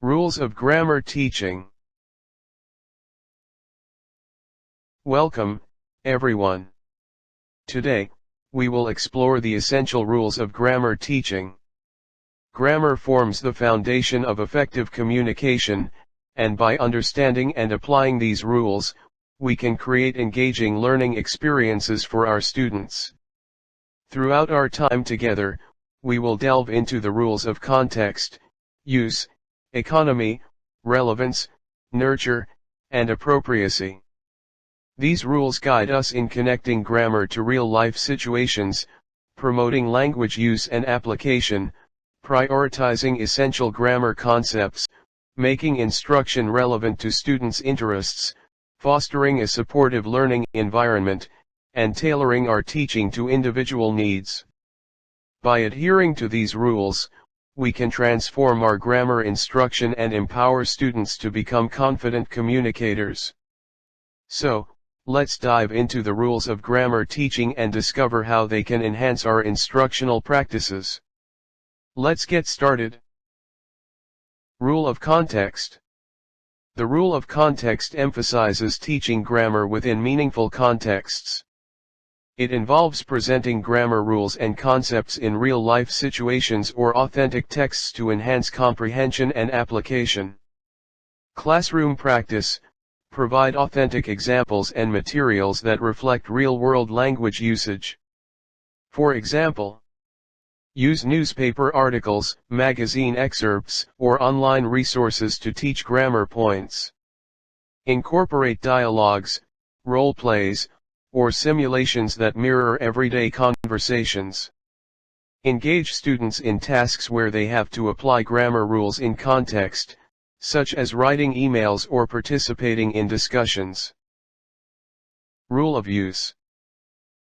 Rules of grammar teaching. Welcome, everyone. Today, we will explore the essential rules of grammar teaching. Grammar forms the foundation of effective communication, and by understanding and applying these rules, we can create engaging learning experiences for our students. Throughout our time together, we will delve into the rules of context, use, economy, relevance, nurture, and appropriacy. These rules guide us in connecting grammar to real-life situations, promoting language use and application, prioritizing essential grammar concepts, making instruction relevant to students' interests, fostering a supportive learning environment, and tailoring our teaching to individual needs. By adhering to these rules, we can transform our grammar instruction and empower students to become confident communicators. So, let's dive into the rules of grammar teaching and discover how they can enhance our instructional practices. Let's get started. Rule of context. The rule of context emphasizes teaching grammar within meaningful contexts. It involves presenting grammar rules and concepts in real-life situations or authentic texts to enhance comprehension and application. Classroom practice. Provide authentic examples and materials that reflect real-world language usage. For example, use newspaper articles, magazine excerpts, or online resources to teach grammar points. Incorporate dialogues, role plays, or simulations that mirror everyday conversations. Engage students in tasks where they have to apply grammar rules in context, such as writing emails or participating in discussions. Rule of use.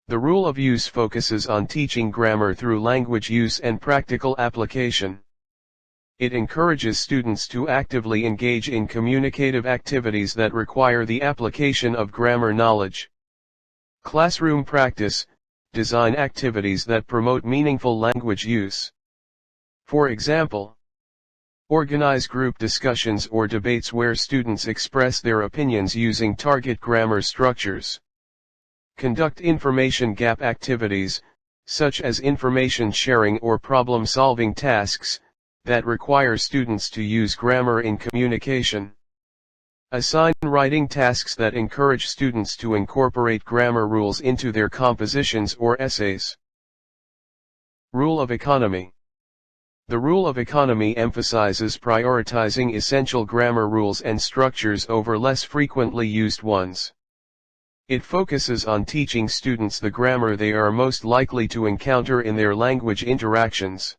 The rule of use focuses on teaching grammar through language use and practical application. It encourages students to actively engage in communicative activities that require the application of grammar knowledge. Classroom practice. Design activities that promote meaningful language use. For example, organize group discussions or debates where students express their opinions using target grammar structures. Conduct information gap activities, such as information sharing or problem-solving tasks, that require students to use grammar in communication. Assign writing tasks that encourage students to incorporate grammar rules into their compositions or essays. Rule of economy. The rule of economy emphasizes prioritizing essential grammar rules and structures over less frequently used ones. It focuses on teaching students the grammar they are most likely to encounter in their language interactions.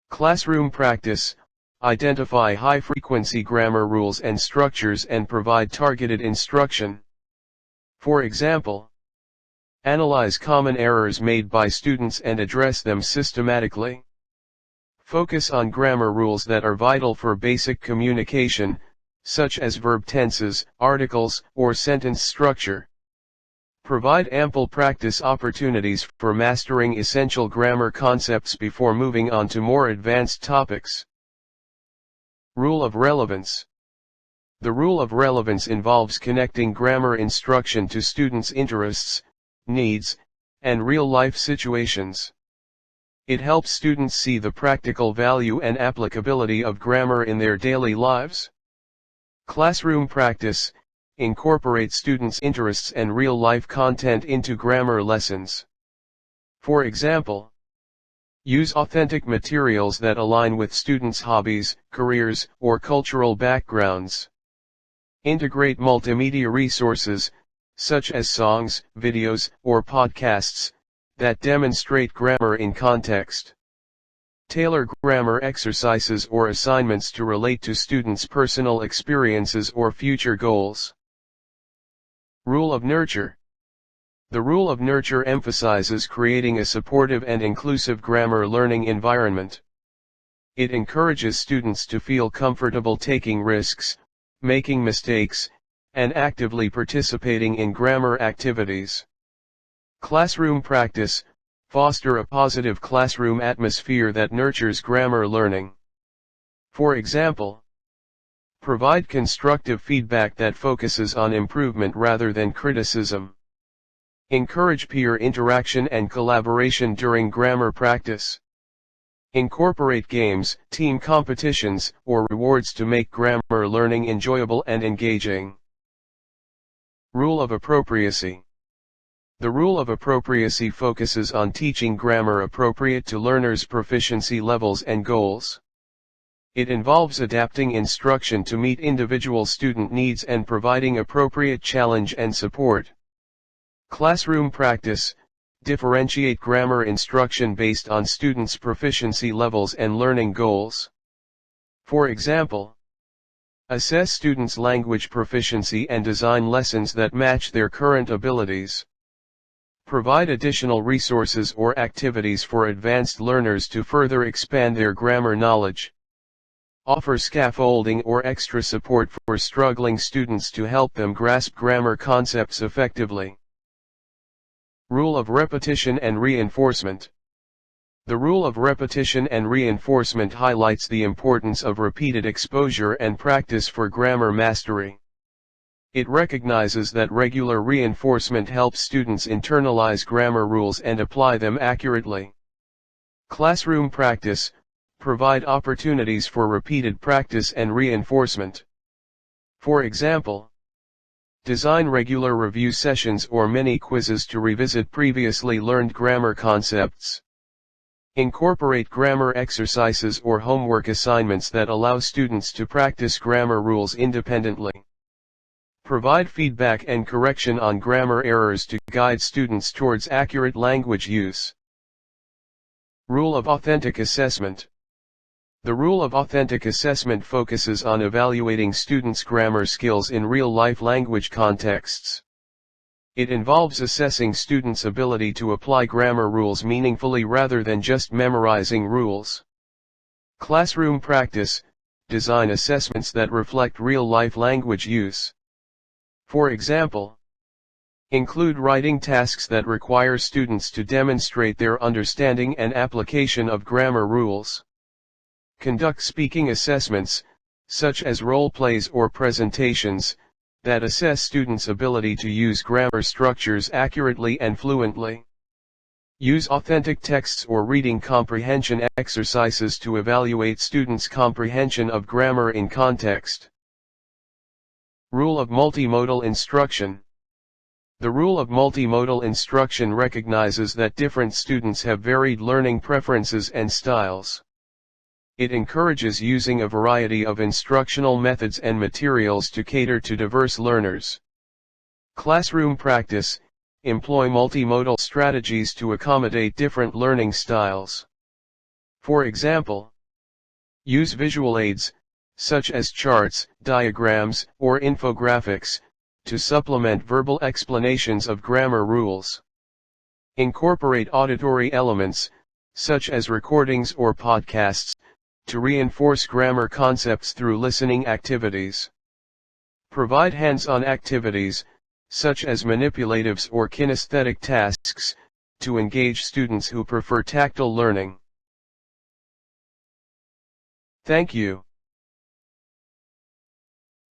Classroom practice. Identify high-frequency grammar rules and structures and provide targeted instruction. For example, analyze common errors made by students and address them systematically. Focus on grammar rules that are vital for basic communication, such as verb tenses, articles, or sentence structure. Provide ample practice opportunities for mastering essential grammar concepts before moving on to more advanced topics. Rule of relevance. The rule of relevance involves connecting grammar instruction to students' interests, needs, and real-life situations. It helps students see the practical value and applicability of grammar in their daily lives. Classroom practice. Incorporate students' interests and real-life content into grammar lessons. For example, use authentic materials that align with students' hobbies, careers, or cultural backgrounds. Integrate multimedia resources, such as songs, videos, or podcasts, that demonstrate grammar in context. Tailor grammar exercises or assignments to relate to students' personal experiences or future goals. Rule of nurture. The rule of nurture emphasizes creating a supportive and inclusive grammar learning environment. It encourages students to feel comfortable taking risks, making mistakes, and actively participating in grammar activities. Classroom practice. Foster a positive classroom atmosphere that nurtures grammar learning. For example, Provide constructive feedback that focuses on improvement rather than criticism. Encourage peer interaction and collaboration during grammar practice. Incorporate games, team competitions, or rewards to make grammar learning enjoyable and engaging. Rule of appropriacy. The rule of appropriacy focuses on teaching grammar appropriate to learners' proficiency levels and goals. It involves adapting instruction to meet individual student needs and providing appropriate challenge and support. Classroom practice. Differentiate grammar instruction based on students' proficiency levels and learning goals. For example, assess students' language proficiency and design lessons that match their current abilities. Provide additional resources or activities for advanced learners to further expand their grammar knowledge. Offer scaffolding or extra support for struggling students to help them grasp grammar concepts effectively. Rule of repetition and reinforcement. The rule of repetition and reinforcement highlights the importance of repeated exposure and practice for grammar mastery. It recognizes that regular reinforcement helps students internalize grammar rules and apply them accurately. Classroom practice. Provide opportunities for repeated practice and reinforcement. For example, design regular review sessions or mini quizzes to revisit previously learned grammar concepts. Incorporate grammar exercises or homework assignments that allow students to practice grammar rules independently. Provide feedback and correction on grammar errors to guide students towards accurate language use. Rule of authentic assessment. The rule of authentic assessment focuses on evaluating students' grammar skills in real-life language contexts. It involves assessing students' ability to apply grammar rules meaningfully rather than just memorizing rules. Classroom practice. Design assessments that reflect real-life language use. For example, include writing tasks that require students to demonstrate their understanding and application of grammar rules. Conduct speaking assessments, such as role plays or presentations, that assess students' ability to use grammar structures accurately and fluently. Use authentic texts or reading comprehension exercises to evaluate students' comprehension of grammar in context. Rule of multimodal instruction. The rule of multimodal instruction recognizes that different students have varied learning preferences and styles. It encourages using a variety of instructional methods and materials to cater to diverse learners. Classroom practice. Employ multimodal strategies to accommodate different learning styles. For example, use visual aids, such as charts, diagrams, or infographics, to supplement verbal explanations of grammar rules. Incorporate auditory elements, such as recordings or podcasts, to reinforce grammar concepts through listening activities. Provide hands-on activities, such as manipulatives or kinesthetic tasks, to engage students who prefer tactile learning. Thank you.